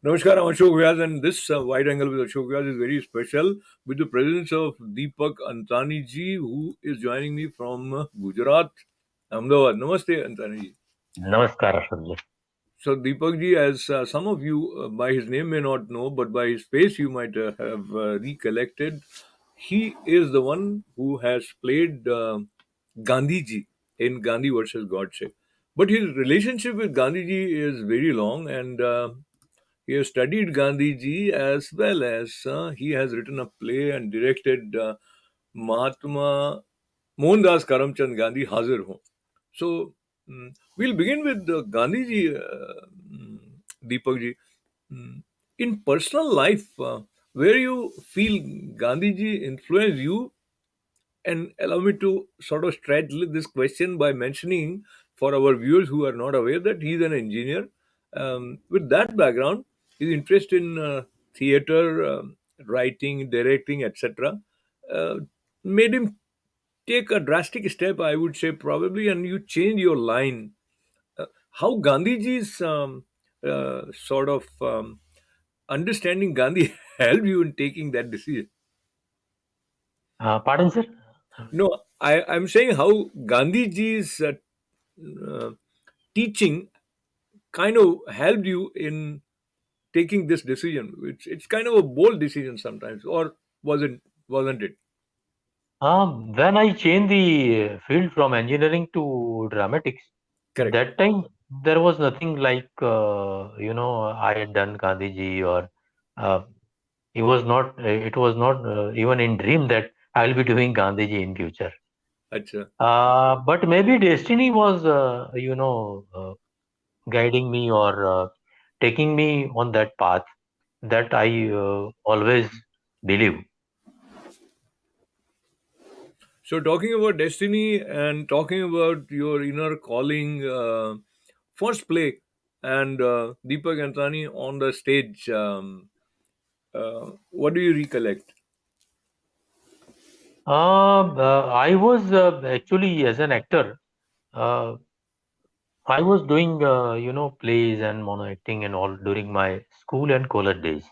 Namaskar, I'm Ashok Vyas, and this wide angle with Ashok Vyas is very special with the presence of Deepak Antani ji, who is joining me from Gujarat, Ahmedabad. Namaste, Antani ji. Namaskar, Ashok ji. So, Deepak ji, as some of you by his name may not know, but by his face you might have recollected, he is the one who has played Gandhi ji in Gandhi versus Godse. But his relationship with Gandhi ji is very long, and he has studied Gandhiji as well as he has written a play and directed Mahatma Mohandas Karamchand Gandhi Hazir Ho. So we'll begin with Gandhiji, Deepak ji. Mm, in personal life, where you feel Gandhiji influenced you, and allow me to sort of stretch this question by mentioning for our viewers who are not aware that he's an engineer. With that background, his interest in theater, writing, directing, etc., uh, made him take a drastic step, I would say, probably, and you change your line. How Gandhiji's sort of understanding Gandhi helped you in taking that decision? Pardon, sir? No, I'm saying how Gandhiji's uh, teaching kind of helped you in taking this decision. It's kind of a bold decision sometimes, or wasn't it? When I changed the field from engineering to dramatics, Correct. that time there was nothing like, I had done Gandhiji or uh, it was not even in dream that I'll be doing Gandhiji in future. Acha. But maybe destiny was, guiding me or taking me on that path that I always believe. So talking about destiny and talking about your inner calling, first play and Deepak Antani on the stage. What do you recollect? I was actually as an actor. Uh, I was doing plays and mono acting and all during my school and college days.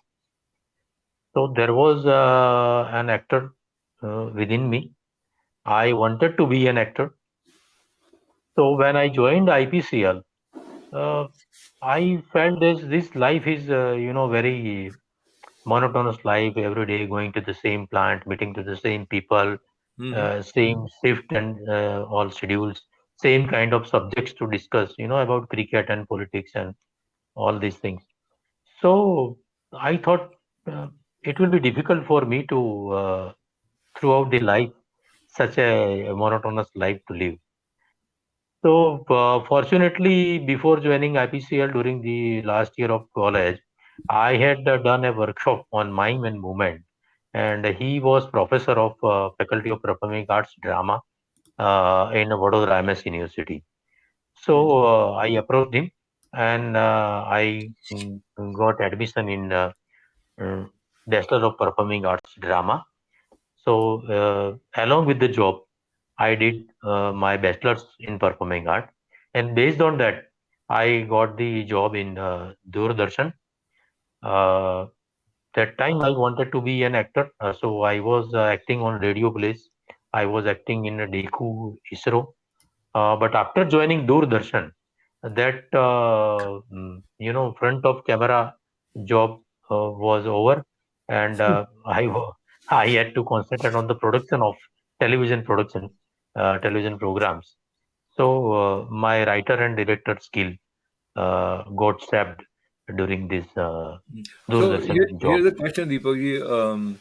So there was an actor within me. I wanted to be an actor. So when I joined IPCL, uh, I felt this life is very monotonous life every day, going to the same plant, meeting to the same people, Hmm. same shift and all schedules, same kind of subjects to discuss, about cricket and politics and all these things. So I thought it will be difficult for me to, throughout the life, such a monotonous life to live. So fortunately, before joining IPCL during the last year of college, I had done a workshop on mime and movement, and he was professor of Faculty of Performing Arts Drama in Vadodara MS University. So I approached him, and I got admission in uh, Bachelor of Performing Arts Drama. So along with the job, I did my bachelor's in performing art, and based on that, I got the job in Doordarshan. Uh, that time I wanted to be an actor, so I was acting on radio plays. I was acting in a Deku ISRO. But after joining Doordarshan, that front of camera job was over, and I had to concentrate on the production of production, television programs. So my writer and director skill got sapped during this So Doordarshan job. here's a question, Deepak ji.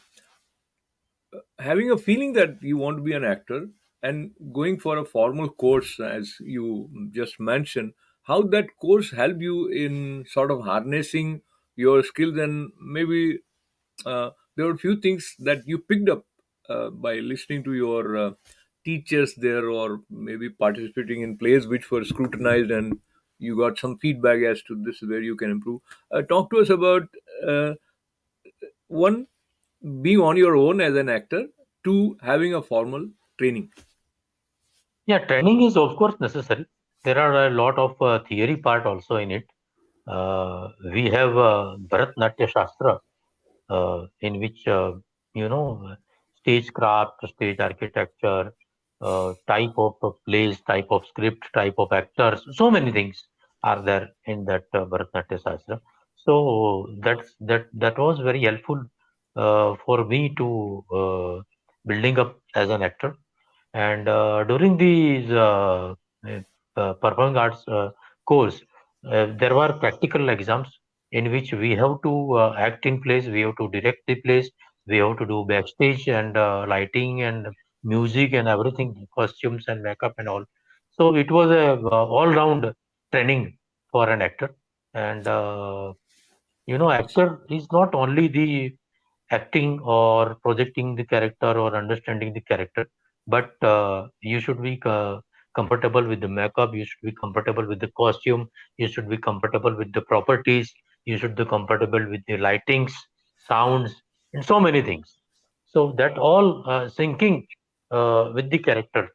Having a feeling that you want to be an actor and going for a formal course, as you just mentioned, how that course helped you in sort of harnessing your skills, and maybe there were a few things that you picked up by listening to your teachers there, or maybe participating in plays which were scrutinized, and you got some feedback as to this is where you can improve. Talk to us about uh, one, being on your own as an actor, two, having a formal training. Yeah, training is of course necessary. There are a lot of theory part also in it. We have Bharatnatyam Shastra, in which stagecraft, stage architecture, type of plays, type of script, type of actors, so many things are there in that Bharatnatyam Shastra. So that was very helpful for me to building up as an actor. And during these performing arts course, there were practical exams in which we have to act in plays, we have to direct the plays, we have to do backstage and lighting and music and everything, costumes and makeup and all. So it was a all-round training for an actor. And actor is not only the acting or projecting the character or understanding the character, but you should be comfortable with the makeup, you should be comfortable with the costume, you should be comfortable with the properties, you should be comfortable with the lightings, sounds, and so many things. So that all syncing with the character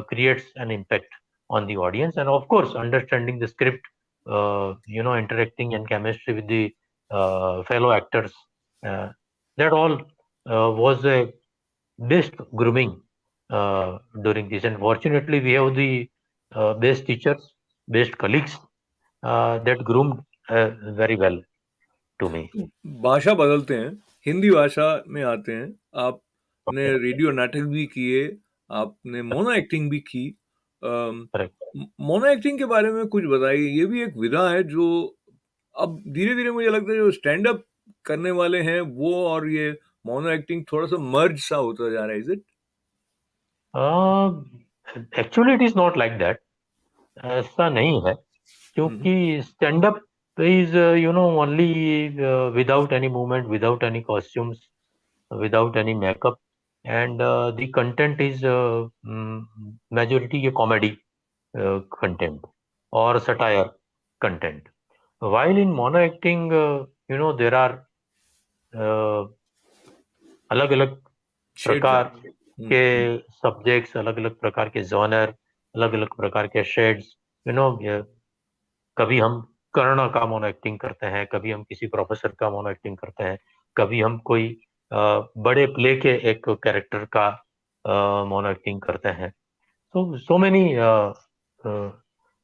creates an impact on the audience, and of course understanding the script, interacting and chemistry with the fellow actors, uh, that all was a best grooming during this. And fortunately, we have the best teachers, best colleagues that groomed very well to me. भाषा बदलते हैं, हिंदी भाषा में आते हैं। आपने Okay, radio नाटक भी किए, आपने मोनो एक्टिंग भी की। correct. मोनो एक्टिंग के बारे में कुछ बताइए। ये भी एक विधा है जो अब धीरे-धीरे मुझे लगता है जो स्टैंड अप करने वाले हैं वो और ये मोनो एक्टिंग थोड़ा-सा मर्ज सा होता जा रहा है, is it? Uh, Actually, it is not like that. ऐसा नहीं है, हुँ, क्योंकि stand up is only without any movement, without any costumes, without any makeup, and the content is majority ये comedy content or satire content. While in mono acting, there are अलग अलग shades प्रकार हैं। हुँ, के हुँ। सब्जेक्ट्स, अलग अलग प्रकार के जॉनर, अलग अलग प्रकार के शेड्स, यू नो कभी हम कर्ण का मोनो एक्टिंग करते हैं, कभी हम किसी प्रोफेसर का मोनो एक्टिंग करते हैं, कभी हम कोई बड़े प्ले के एक कैरेक्टर का मोनो एक्टिंग करते हैं। सो मेनी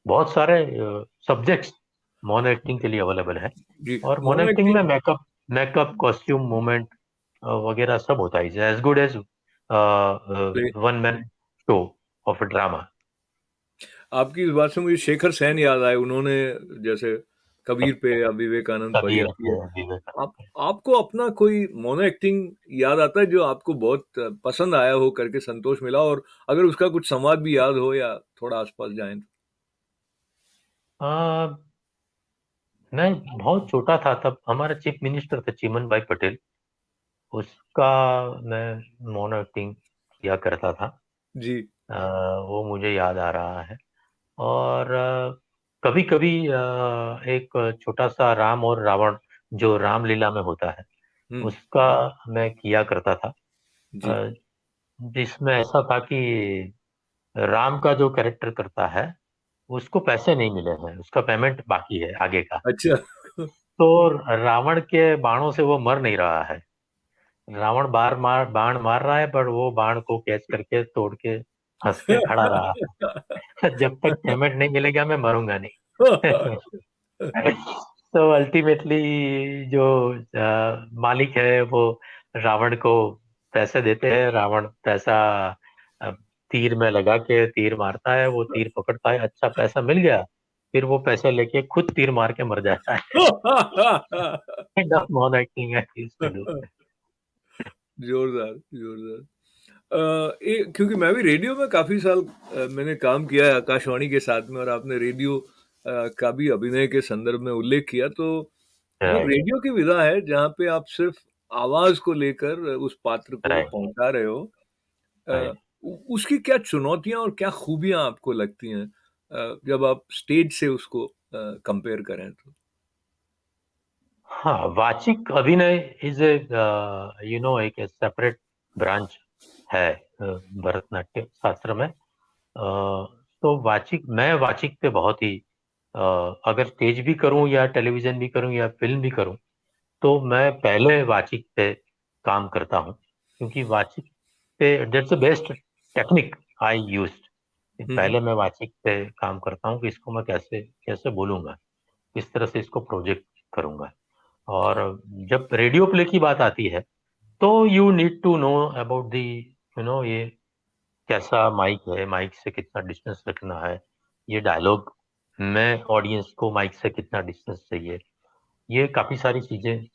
बहुत सारे सब्जेक्ट्स मोनो एक्टिंग के लिए अवेलेबल है। जी, और मोनो मोनो एक्टिंग में acting makeup makeup costume movement वगैरह सब होता है, as good as play one man show of drama. आपकी इस बात से मुझे शेखर सेन याद आए, उन्होंने जैसे कबीर पे या विवेकानंद पर या कबीर किए। आप विवेकानंद। आपको अपना कोई मोनो एक्टिंग याद आता है जो आपको बहुत पसंद आया हो, करके संतोष मिला, और अगर उसका कुछ संवाद भी याद हो या थोड़ा आस-पास जाएँ तो? अ, मैं बहुत छोटा था तब हमारा चीफ मिनिस्टर थे चिमन भाई पटेल, उसका मैं मोनो एक्टिंग किया करता था। जी। वो मुझे याद आ रहा है। और कभी-कभी एक छोटा-सा राम और रावण जो रामलीला में होता है, हुँ, उसका मैं किया करता था। जी। अ, जिसमें ऐसा था कि राम का जो कैरेक्टर करता है, उसको पैसे नहीं मिले हैं, उसका पेमेंट बाकी है आगे का। अच्छा। तो रावण के बाणों से वो मर नहीं रहा है। रावण बाण मार रहा है, पर वो बाण को कैच करके तोड़ के हँस के खड़ा रहा है। जब तक पेमेंट नहीं मिलेगा मैं मरूँगा नहीं। तो अल्टीमेटली जो मालिक है वो रावण को पैसे देते हैं, रावण पैसा अ, तीर में लगा के तीर मारता है, वो तीर पकड़ता है, अच्छा पैसा मिल गया, फिर वो पैसे लेके खुद तीर मार के मर जाता है। काइंड ऑफ नॉन एक्टिंग है इसको डू। जोरदार, जोरदार। क्योंकि मैं भी रेडियो में काफ़ी साल मैंने काम किया है आकाशवाणी के साथ में, और आपने रेडियो का भी अभिनय के संदर्भ में उल्लेख किया, तो मतलब राइट, रेडियो की विधा है जहाँ पे आप सिर्फ आवाज़ को लेकर उस पात्र को राइट, पहुँचा रहे हो। अ, राइट। उसकी क्या चुनौतियाँ और क्या खूबियाँ आपको लगती हैं जब आप स्टेज से उसको कंपेयर करें तो? हाँ, वाचिक अभिनय इज़ ए एक सेपरेट ब्रांच है भरतनाट्यम शास्त्र में। तो वाचिक पे बहुत ही अगर स्टेज भी करूं या टेलीविजन भी करूं या फिल्म भी करूं, तो मैं पहले वाचिक पे काम करता हूं, क्योंकि वाचिक पे that's the best technique I used. Hmm. पहले मैं वाचिक पे काम करता हूँ कि इसको मैं कैसे कैसे बोलूंगा, किस तरह से इसको प्रोजेक्ट करूंगा। और जब रेडियो प्ले की बात आती है, तो you need to know about the, ये कैसा माइक है, माइक से कितना डिस्टेंस रखना है, ये डायलॉग में ऑडियंस को माइक से कितना डिस्टेंस चाहिए, ये काफी सारी चीजें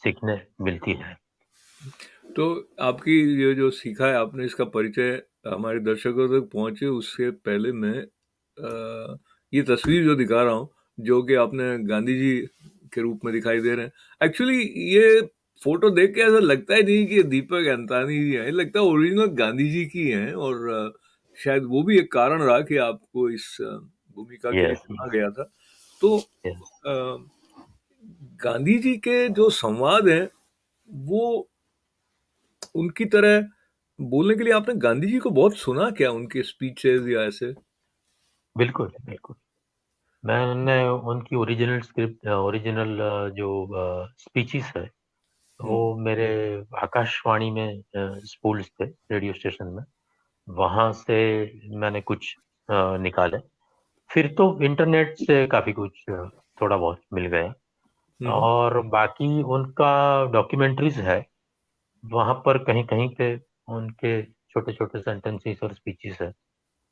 सीखने मिलती है। तो आपकी ये जो सीखा है आपने, इसका परिचय हमारे दर्शकों तक पहुंचे उससे पहले मैं ये तस्वीर जो दिखा रहा हूँ, जो कि आपने गांधी जी के रूप में दिखाई दे रहे हैं, एक्चुअली ये फोटो देख के ऐसा लगता ही नहीं कि ये दीपक अंतानी जी हैं, लगता है ओरिजिनल गांधी जी की हैं। और शायद वो भी एक कारण रहा कि आपको इस भूमिका के लिए यस, चुना गया था। तो यस। अ, गांधी जी के जो संवाद हैं, वो उनकी तरह बोलने के लिए आपने गांधी जी को बहुत सुना क्या, उनके स्पीचेस या ऐसे? बिल्कुल, बिल्कुल। मैंने उनकी ओरिजिनल स्क्रिप्ट, ओरिजिनल जो स्पीचेस है, वो हम्म। मेरे आकाशवाणी में स्पूल्स थे रेडियो स्टेशन में, वहां से मैंने कुछ निकाले। फिर तो इंटरनेट से काफी कुछ थोड़ा बहुत मिल गया। हम्म। और बाकी उनका डॉक्यूमेंट्रीज है, वहां पर कहीं कहीं पे उनके छोटे छोटे सेंटेंसेस और स्पीचेस है।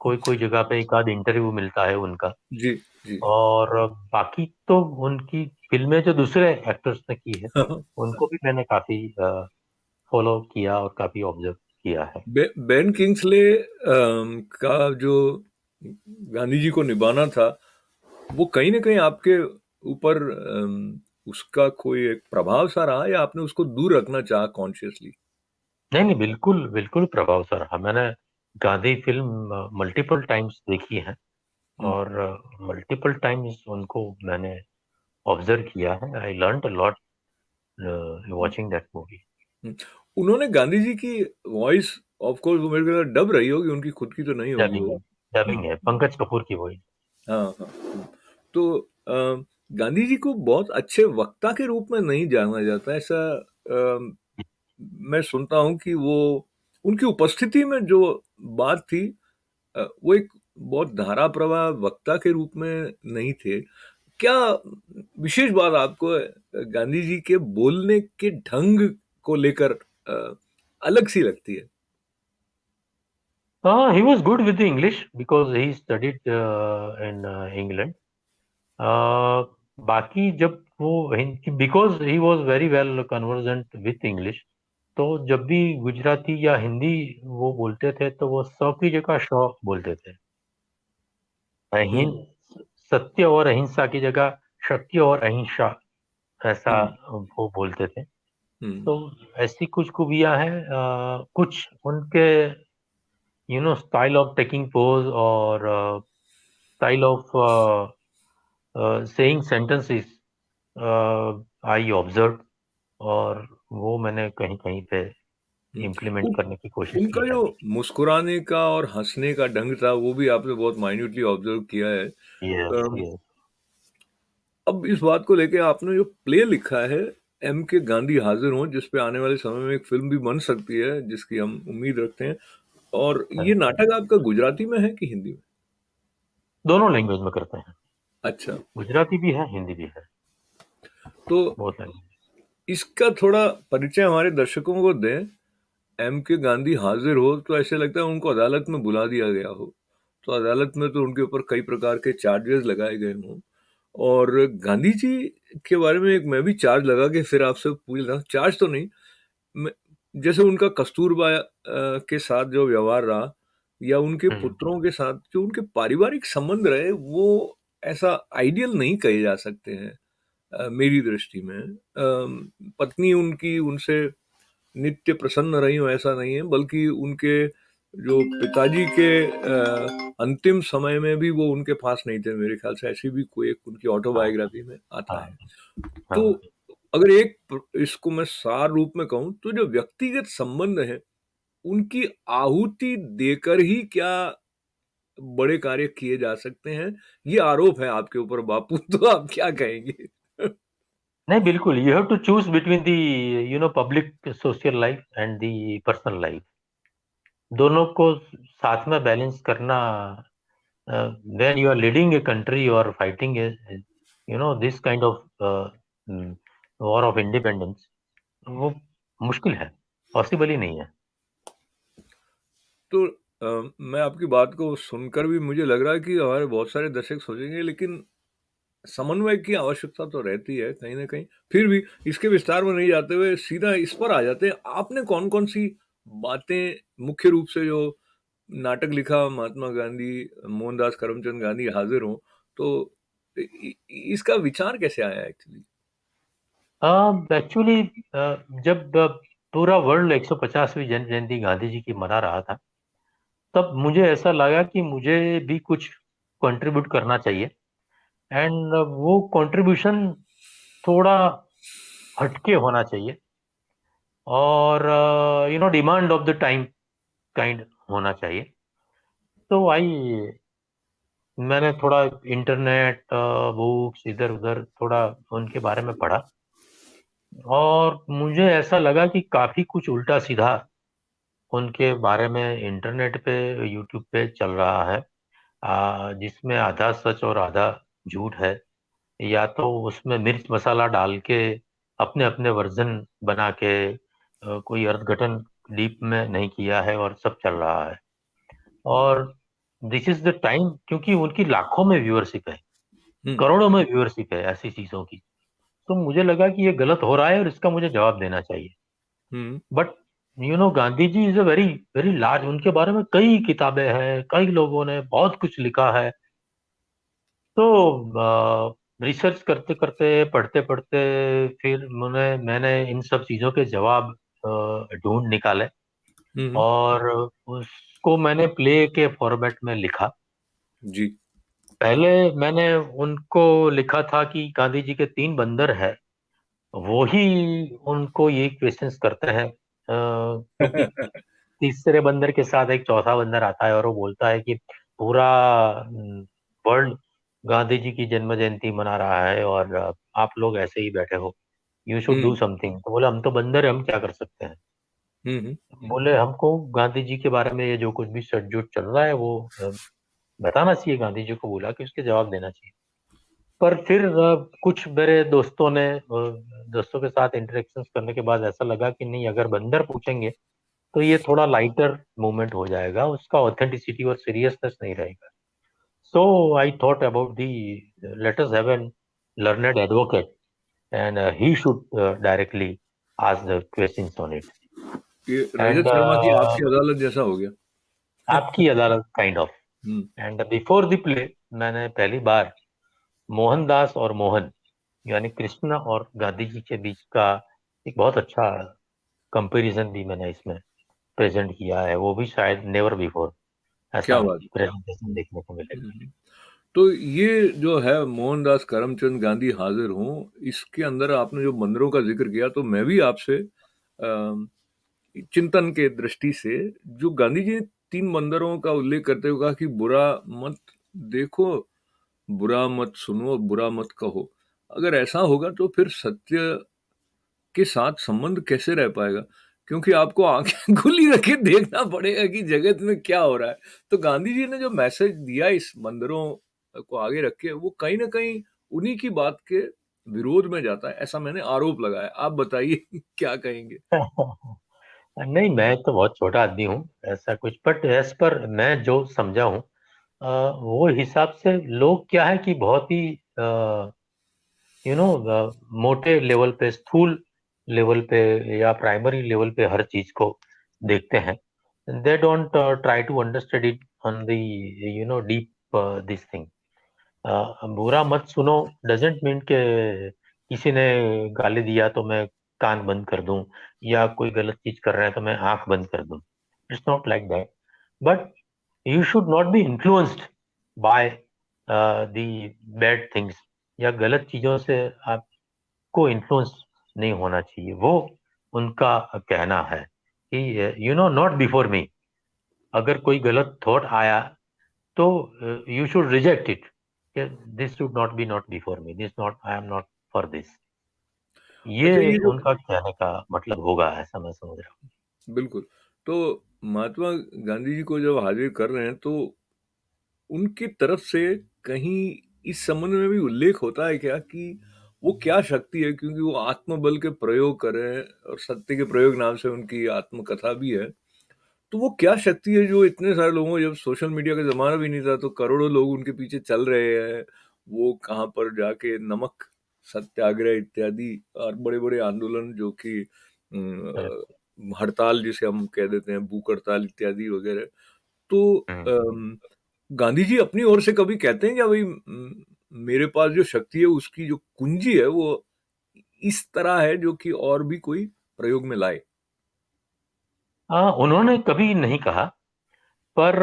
कोई कोई जगह पे एक आध इंटरव्यू मिलता है उनका। जी, जी। और बाकी तो उनकी फिल्में जो दूसरे एक्टर्स ने की है, उनको भी मैंने काफी फॉलो किया और काफी ऑब्जर्व किया है। बेन किंग्सले का जो गांधी जी को निभाना था, वो कहीं ना कहीं आपके ऊपर उसका कोई एक प्रभाव सा रहा, या आपने उसको दूर रखना चाहा कॉन्शियसली? नहीं, नहीं, बिल्कुल बिल्कुल प्रभाव सर। हाँ, मैंने गांधी फिल्म मल्टीपल टाइम्स देखी है, हम्म। और मल्टीपल टाइम्स उनको मैंने ऑब्जर्व किया है। I learn a lot watching that movie. Hmm. उन्होंने गांधी जी की वॉइस, ऑफ कोर्स वो मेरे ख्याल डब रही होगी, उनकी खुद की तो नहीं होगी डबिंग वो। है, डबिंग है, पंकज कपूर की वही। हाँ, हाँ। तो गांधी जी को बहुत अच्छे वक्ता के रूप में नहीं जाना जाता, ऐसा मैं सुनता हूँ कि वो उनकी उपस्थिति में जो बात थी, वो एक बहुत धारा प्रवाह वक्ता के रूप में नहीं थे। क्या विशेष बात आपको गांधी जी के बोलने के ढंग को लेकर अ, अलग सी लगती है? He was good with the English because he studied in England. Uh, बाकी जब वो because he was very well convergent with English, तो जब भी गुजराती या हिंदी वो बोलते थे, तो वो स की जगह श बोलते थे। हम्म। सत्य और अहिंसा की जगह सत्य और अहिंसा, ऐसा हम्म। वो बोलते थे। हम्म। तो ऐसी कुछ खूबियां हैं, कुछ उनके स्टाइल ऑफ टेकिंग पोज, और style of saying sentences I observe, और वो मैंने कहीं कहीं पे हम्म। इम्प्लीमेंट उन, करने की कोशिश उनका की है। जो मुस्कुराने का और हंसने का ढंग था, वो भी आपने बहुत माइन्यूटली ऑब्जर्व किया है। Yes, yes. अब इस बात को लेके आपने जो प्ले लिखा है, एम के गांधी हाजिर हों, जिस पे आने वाले समय में एक फिल्म भी बन सकती है, जिसकी हम उम्मीद रखते हैं, और ये नाटक आपका गुजराती में है कि हिंदी में? दोनों लैंग्वेज में करते हैं। अच्छा। गुजराती भी है, हिंदी भी है, तो बहुत लैंग्वेज। इसका थोड़ा परिचय हमारे दर्शकों को दें। एम के गांधी हाजिर हो तो ऐसे लगता है उनको अदालत में बुला दिया गया हो। तो अदालत में तो उनके ऊपर कई प्रकार के चार्जेस लगाए गए हों, और गांधी जी के बारे में एक मैं भी चार्ज लगा के फिर आपसे पूछ रहा हूँ, चार्ज तो नहीं, मैं- जैसे उनका कस्तूरबा के साथ जो व्यवहार रहा, या उनके हम्म। पुत्रों के साथ जो उनके पारिवारिक संबंध रहे, वो ऐसा आइडियल नहीं कहे जा सकते हैं मेरी दृष्टि में। पत्नी उनकी उनसे नित्य प्रसन्न रही हो ऐसा नहीं है, बल्कि उनके जो पिताजी के अंतिम समय में भी वो उनके पास नहीं थे मेरे ख्याल से, ऐसी भी कोई एक उनकी हाँ, ऑटोबायोग्राफी में आता है। हाँ, तो हाँ। अगर इसको मैं सार रूप में कहूँ, तो जो व्यक्तिगत संबंध है, उनकी आहुति देकर ही क्या बड़े कार्य किए जा सकते हैं। ये आरोप है आपके ऊपर बापू, तो आप क्या कहेंगे? नहीं, बिल्कुल, you have to choose between the public social life and the personal life. दोनों को साथ में बैलेंस करना। When you are leading a country और fighting a this kind of war of independence, वो मुश्किल है, पॉसिबल ही नहीं है। तो मैं आपकी बात को सुनकर भी मुझे लग रहा है कि हमारे बहुत सारे दर्शक सोचेंगे, लेकिन समन्वय की आवश्यकता तो रहती है कहीं ना कहीं। फिर भी इसके विस्तार में नहीं जाते हुए सीधा इस पर आ जाते हैं, आपने कौन कौन सी बातें मुख्य रूप से जो नाटक लिखा महात्मा गांधी मोहनदास करमचंद गांधी हाजिर हो, तो इसका विचार कैसे आया एक्चुअली? एक्चुअली जब पूरा वर्ल्ड 150वीं जन्म जयंती गांधी जी की मना रहा था, तब मुझे ऐसा लगा कि मुझे भी कुछ कंट्रीब्यूट करना चाहिए। एंड वो कंट्रीब्यूशन थोड़ा हटके होना चाहिए, और demand of the time kind होना चाहिए। तो आई मैंने थोड़ा इंटरनेट, बुक्स इधर उधर थोड़ा उनके बारे में पढ़ा, और मुझे ऐसा लगा कि काफी कुछ उल्टा सीधा उनके बारे में इंटरनेट पे, यूट्यूब पे चल रहा है, जिसमें आधा सच और आधा झूठ है। या तो उसमें मिर्च मसाला डाल के अपने अपने वर्जन बना के, कोई अर्थघटन डीप में नहीं किया है और सब चल रहा है। और दिस इज द टाइम, क्योंकि उनकी लाखों में व्यूअरशिप है, हम्म। करोड़ों में व्यूअरशिप है ऐसी चीजों की। तो मुझे लगा कि ये गलत हो रहा है और इसका मुझे जवाब देना चाहिए। Hmm. But Gandhi ji is a very very large, उनके बारे में कई किताबें हैं, कई लोगों ने बहुत कुछ लिखा है। तो रिसर्च करते करते, पढ़ते पढ़ते, फिर मैंने इन सब चीजों के जवाब ढूंढ निकाले, हम्म। और उसको मैंने प्ले के फॉर्मेट में लिखा। जी। पहले मैंने उनको लिखा था कि गांधी जी के 3 बंदर है, वो ही उनको ये क्वेश्चंस करते हैं, क्योंकि तीसरे बंदर के साथ एक चौथा बंदर आता है और वो बोलता है कि पूरा वर्ल्ड गांधी जी की जन्म जयंती मना रहा है, और आप लोग ऐसे ही बैठे हो, you should do hmm. Something. तो बोले हम तो बंदर है, हम क्या कर सकते हैं। हम्म। बोले हमको गांधी जी के बारे में ये जो कुछ भी सटजुट चल रहा है वो बताना चाहिए, गांधी जी को बोला कि उसके जवाब देना चाहिए। पर फिर कुछ मेरे दोस्तों के साथ इंटरेक्शंस करने के बाद ऐसा लगा कि नहीं, अगर बंदर पूछेंगे तो ये थोड़ा लाइटर मूवमेंट हो जाएगा, उसका ऑथेंटिसिटी और सीरियसनेस नहीं रहेगा। So I thought about the, let us have an learned advocate, and he should directly ask the questions on it. ये एंड रजत शर्मा की आपकी अदालत जैसा हो गया। Aapki Adalat kind of. Hmm. And before the play मैंने पहली बार मोहनदास और मोहन, यानी कृष्ण और गांधी जी के बीच का एक बहुत अच्छा कंपैरिजन भी मैंने इसमें प्रेजेंट किया है। वो भी शायद नेवर बिफोर क्या ऐसा बात है। प्रेजेंटेशन देखने को मिलेगा। हम्म। तो ये जो है मोहनदास करमचंद गांधी हाजिर हों, इसके अंदर आपने जो बंदरों का जिक्र किया, तो मैं भी आपसे चिंतन के दृष्टि से, जो गांधी जी ने 3 बंदरों का उल्लेख करते हुए कहा कि बुरा मत देखो, बुरा मत सुनो, बुरा मत कहो, अगर ऐसा होगा तो फिर सत्य के साथ संबंध कैसे रह पाएगा? क्योंकि आपको आंखें खुली रखे देखना पड़ेगा कि जगत में क्या हो रहा है। तो गांधी जी ने जो मैसेज दिया इस बंदरों को आगे रख के, वो कहीं ना कहीं उन्हीं की बात के विरोध में जाता है, ऐसा मैंने आरोप लगाया। आप बताइए क्या कहेंगे? नहीं, मैं तो बहुत छोटा आदमी हूँ, ऐसा कुछ, बट एज पर मैं जो समझा हूँ, वो हिसाब से लोग क्या है कि बहुत ही यू नो मोटे लेवल पे, स्थूल लेवल पे या प्राइमरी लेवल पे हर चीज को देखते हैं। They don't try to understand it on the deep this thing. बुरा मत सुनो डजेंट मीन के किसी ने गाली दिया तो मैं कान बंद कर दूं, या कोई गलत चीज कर रहे हैं तो मैं आंख बंद कर दूं। It's not like that, but you should not be influenced by the bad things, या गलत चीजों से आपको इन्फ्लुएंस नहीं होना चाहिए। वो उनका कहना है कि नॉट बिफोर मी। अगर कोई गलत थॉट आया तो you should reject it. This should not be for me. I am not for this. अच्छा, ये ये जो उनका कहने का मतलब होगा, ऐसा मैं समझ रहा बिल्कुल, तो महात्मा गांधी जी को जब हाजिर कर रहे हैं, तो उनकी तरफ से कहीं इस संबंध में भी उल्लेख होता है क्या कि वो क्या शक्ति है, क्योंकि वो आत्मबल के प्रयोग कर रहे हैं और सत्य के प्रयोग नाम से उनकी आत्मकथा भी है। तो वो क्या शक्ति है जो इतने सारे लोगों, जब सोशल मीडिया का जमाना भी नहीं था तो करोड़ों लोग उनके पीछे चल रहे हैं, वो कहाँ पर जाके नमक सत्याग्रह इत्यादि और बड़े बड़े आंदोलन जो कि हूँ। हड़ताल जिसे हम कह देते हैं, भूख हड़ताल इत्यादि वगैरह। तो हम्म। गांधी जी अपनी ओर से कभी कहते हैं क्या, भाई मेरे पास जो शक्ति है उसकी जो कुंजी है वो इस तरह है जो कि और भी कोई प्रयोग में लाए? उन्होंने कभी नहीं कहा, पर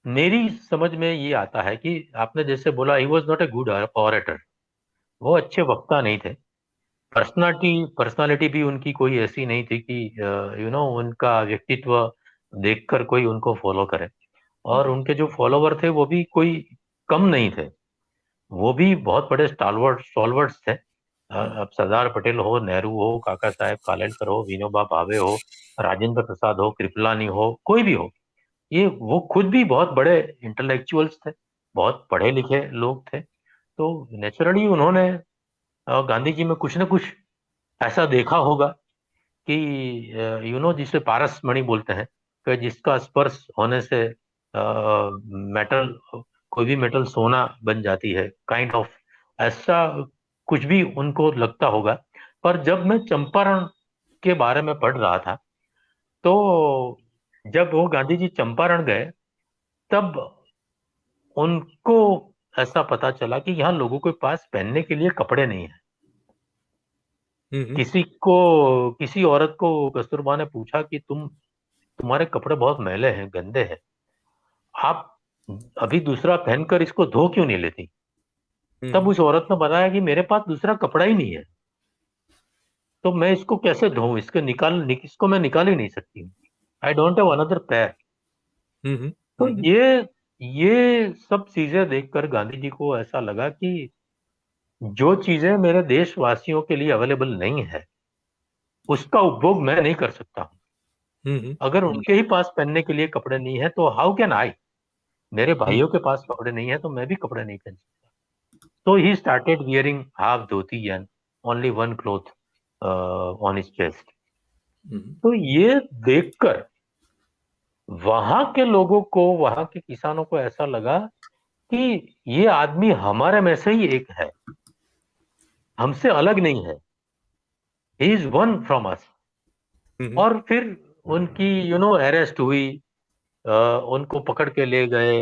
मेरी समझ में ये आता है कि आपने जैसे बोला, he was not a good orator. वो अच्छे वक्ता नहीं थे। पर्सनालिटी भी उनकी कोई ऐसी नहीं थी कि उनका व्यक्तित्व देखकर कोई उनको फॉलो करे। और हम्म, उनके जो फॉलोवर थे वो भी कोई कम नहीं थे। वो भी बहुत बड़े स्टॉलवर्ड्स थे। हम्म, अब सरदार पटेल हो, नेहरू हो, काका साहेब कालेलकर हो, विनोबा भावे हो, राजेंद्र प्रसाद हो, कृपलानी हो, कोई भी हो, ये वो खुद भी बहुत बड़े इंटेलेक्चुअल्स थे, बहुत पढ़े लिखे लोग थे। तो नेचुरली उन्होंने गांधी जी में कुछ न कुछ ऐसा देखा होगा कि जिसे पारस मणि बोलते हैं, कि जिसका स्पर्श होने से मेटल, कोई भी मेटल सोना बन जाती है, काइंड ऑफ ऐसा कुछ भी उनको लगता होगा। पर जब मैं चंपारण के बारे में पढ़ रहा था, तो जब वो गांधी जी चंपारण गए, तब उनको ऐसा पता चला कि यहाँ लोगों के पास पहनने के लिए कपड़े नहीं है। हम्म, किसी औरत को कस्तूरबा ने पूछा कि तुम्हारे कपड़े बहुत मैले हैं, गंदे हैं, आप अभी दूसरा पहनकर इसको धो क्यों नहीं लेती? तब हम्म, उस औरत ने बताया कि मेरे पास दूसरा कपड़ा ही नहीं है, तो मैं इसको कैसे धोऊं? इसको मैं निकाल ही नहीं सकती हूँ। आई डोंट हैव अनदर पैर। हम्म, तो हम्म, ये सब चीजें देखकर गांधी जी को ऐसा लगा कि जो चीजें मेरे देशवासियों के लिए अवेलेबल नहीं है, उसका उपभोग मैं नहीं कर सकता हूँ। हम्म, अगर उनके ही पास पहनने के लिए कपड़े नहीं है, तो हाउ कैन आई? मेरे हम्म, भाइयों के पास कपड़े नहीं है, तो मैं भी कपड़े नहीं पहन सकता। तो he started wearing half dhoti and only one cloth on his chest. Hmm, तो ये देखकर वहां के लोगों को, वहां के किसानों को ऐसा लगा कि ये आदमी हमारे में से ही एक है, हमसे अलग नहीं है, he is one from us. Hmm, और फिर उनकी अरेस्ट हुई, उनको पकड़ के ले गए,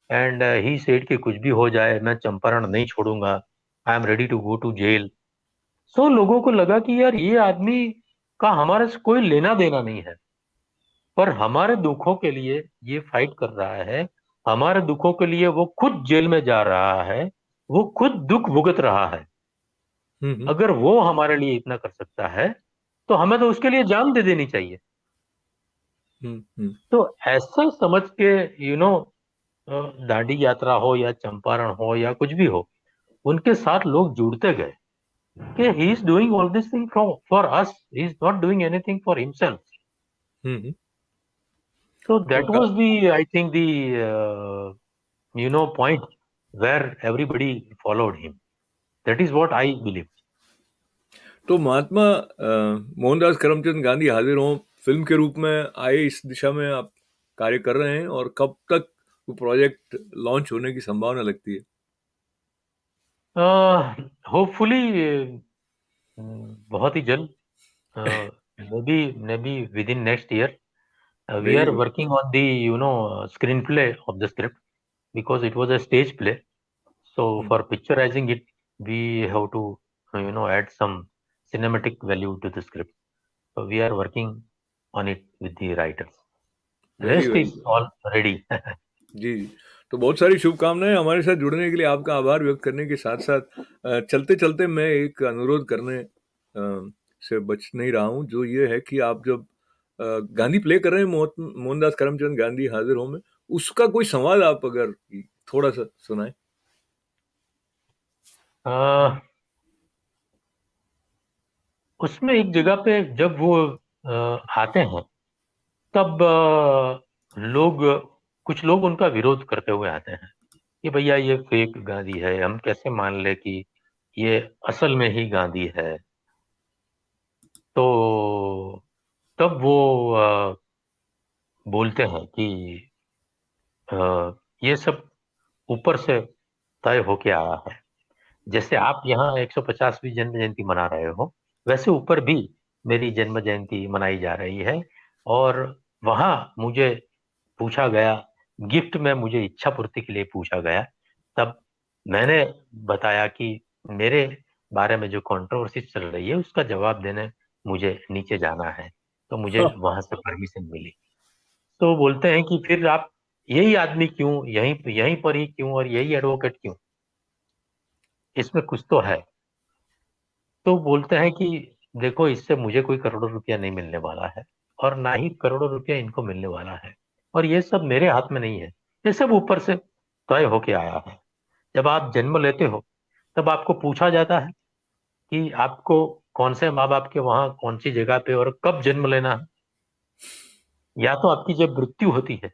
एंड ही सेड कि कुछ भी हो जाए मैं चंपारण नहीं छोड़ूंगा, I am ready to go to jail. So लोगों को लगा कि यार ये आदमी का हमारे से कोई लेना देना नहीं है, पर हमारे दुखों के लिए ये फाइट कर रहा है। हमारे दुखों के लिए वो खुद जेल में जा रहा है, वो खुद दुख भुगत रहा है। हम्म, अगर वो हमारे लिए इतना कर सकता है, तो हमें तो उसके लिए जान दे देनी चाहिए। हम्म। तो ऐसा समझ के यू नो दांडी यात्रा हो या चंपारण हो या कुछ भी हो, उनके साथ लोग जुड़ते गए कि he is doing all this thing for us, he is not doing anything for himself. Hmm. So तो that was the, I think, the point where everybody followed him. That is what I believe. तो महात्मा मोहनदास करमचंद गांधी हाजिर हों film के रूप में आए, इस दिशा में आप कार्य कर रहे हैं, और कब तक वो प्रोजेक्ट लॉन्च होने की संभावना लगती है? Hopefully बहुत ही जल्द, maybe within next year. We very are good. working on the screenplay of the script, because it was a stage play. So for picturizing it, we have to add some cinematic value to the script. So we are working on it with the writers. Very Rest very is all ready. जी, जी। तो बहुत सारी शुभकामनाएं, हमारे साथ जुड़ने के लिए आपका आभार व्यक्त करने के साथ साथ चलते चलते मैं एक अनुरोध करने से बच नहीं रहा हूँ, जो ये है कि आप जब गांधी प्ले कर रहे हैं, मोहनदास करमचंद गांधी हाजिर हों में, उसका कोई संवाद आप अगर थोड़ा सा सुनाए। अ, उसमें एक जगह पे जब वो आते हैं, तब लोग कुछ लोग उनका विरोध करते हुए आते हैं कि भैया ये फेक गांधी है, हम कैसे मान ले कि ये असल में ही गांधी है। तो तब वो अ, बोलते हैं कि अ, ये सब ऊपर से तय होके आया है। जैसे आप यहाँ 150वीं जन्म जयंती मना रहे हो, वैसे ऊपर भी मेरी जन्म जयंती मनाई जा रही है। और वहां मुझे पूछा गया, गिफ्ट में मुझे इच्छा पूर्ति के लिए पूछा गया। तब मैंने बताया कि मेरे बारे में जो कंट्रोवर्सी चल रही है उसका जवाब देने मुझे नीचे जाना है। तो मुझे वहां से परमिशन मिली। तो बोलते हैं कि फिर आप यही आदमी क्यों, यहीं यहीं पर ही क्यों, और यही एडवोकेट क्यों, इसमें कुछ तो है। तो बोलते हैं कि देखो, इससे मुझे कोई करोड़ों रुपया नहीं मिलने वाला है, और ना ही करोड़ों रुपया इनको मिलने वाला है, और ये सब मेरे हाथ में नहीं है। ये सब ऊपर से तय होके आया है। जब आप जन्म लेते हो, तब आपको पूछा जाता है कि आपको कौन से माँ बाप के वहां कौन सी जगह पे और कब जन्म लेना है। या तो आपकी जब मृत्यु होती है,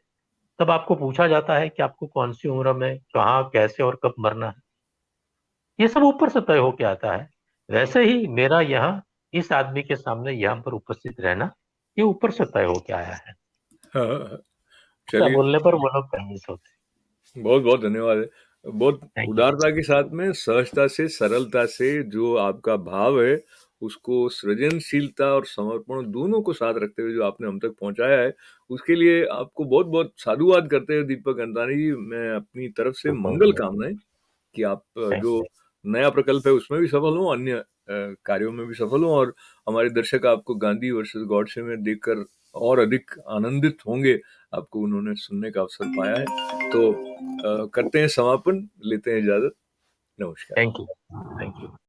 तब आपको पूछा जाता है कि आपको कौन सी उम्र में कहाँ कैसे और कब मरना है। ये सब ऊपर से तय होके आता है। वैसे ही मेरा यहाँ इस आदमी के सामने यहाँ पर उपस्थित रहना, ये ऊपर से तय होके आया है। हाँ, ऐसा चलिए, बोलने पर वो लोग कन्विंस होते बहुत बहुत धन्यवाद है। बहुत हैं। Thank you. उदारता के साथ में, सहजता से, सरलता से जो आपका भाव है, उसको सृजनशीलता और समर्पण दोनों को साथ रखते हुए जो आपने हम तक पहुंचाया है, उसके लिए आपको बहुत बहुत साधुवाद करते हैं दीपक अंतानी जी। मैं अपनी तरफ से मंगल कामनाएं कि आप थैंक जो नया प्रकल्प है उसमें भी सफल हो, अन्य कार्यों में भी सफल हो, और हमारे दर्शक आपको गांधी वर्सेस गॉडसे में देखकर और अधिक आनंदित होंगे। आपको उन्होंने सुनने का अवसर पाया है तो करते हैं समापन, लेते हैं इजाजत। नमस्कार। Thank you. Thank you.